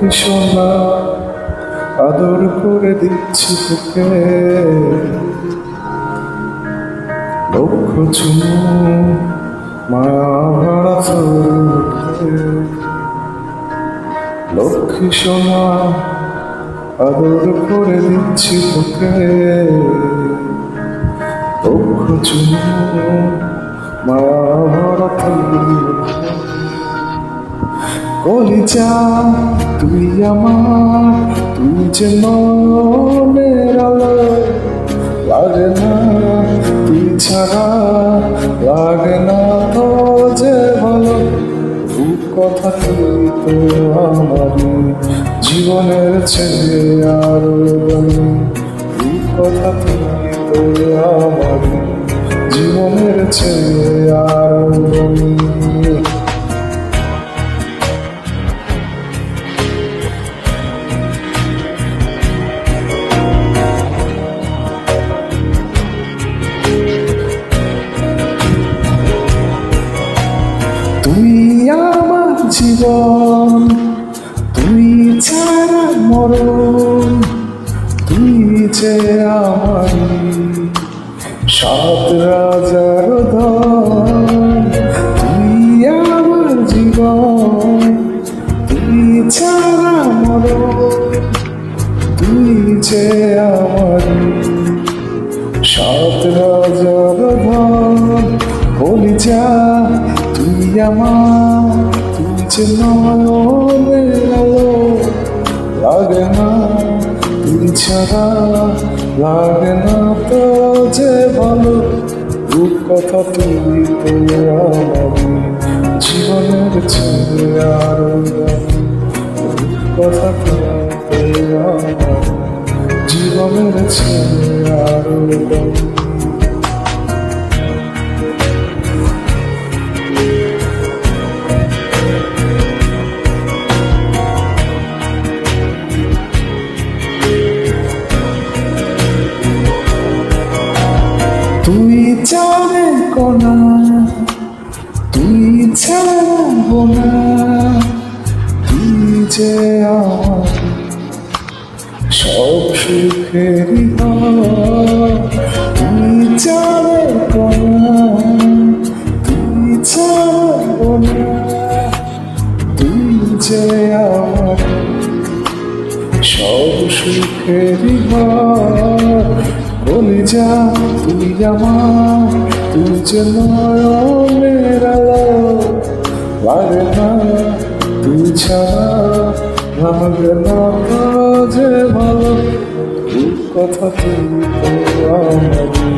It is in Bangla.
লক্ষ্মী সোনা আদর করে দিচ্ছি তোকে, লক্ষ চুমু মায়া ভরা চোখে। লক্ষ্মী সোনা আদর করে দিচ্ছি তোকে, লক্ষ চুমু মায়া ভরা চোখে। কলিজা তুই আমার, তুই যে মনের আলো, লাগে না তুই ছাড়া, লাগে না তো যে ভালো। রূপকথা তুই তো আমারই জীবনের ছেলে আরো দামি, রূপকথা তুই তো আমারই জীবনের ছেলে আরো দামি। তুই আমার জীবন, তুই ছাড়া মরণ, তুই যে আমার সাত রাজার ধন। তুই আমার জীবন, তুই ছাড়া মরণ, তুই যে আমার সাত রাজার ধন। কলিজা তুই আমার, তুই যে নয়নের আলো, লাগে না তুই ছাড়া, লাগে না তো যে ভালো। রূপকথা তুই তো আমারই জীবনের ছেলে আরো দামি, রূপকথা তুই তো আমার জীবনের ছেলে আরো দামি। তুই চাঁদে কোনা, তুই ছাড়বো না, তুই যে আমার সব সুখেরই ঘর। তুই চাঁদে কোনা, তুই ছাড়বো না, তুই যে আমার সব সুখেরই ঘর। কলিজা তুই আমার, তুই যে নয়নের আলো, লাগে না তুই ছাড়া, লাগে না তো যে ভালো। রূপকথা তুই তো আমারই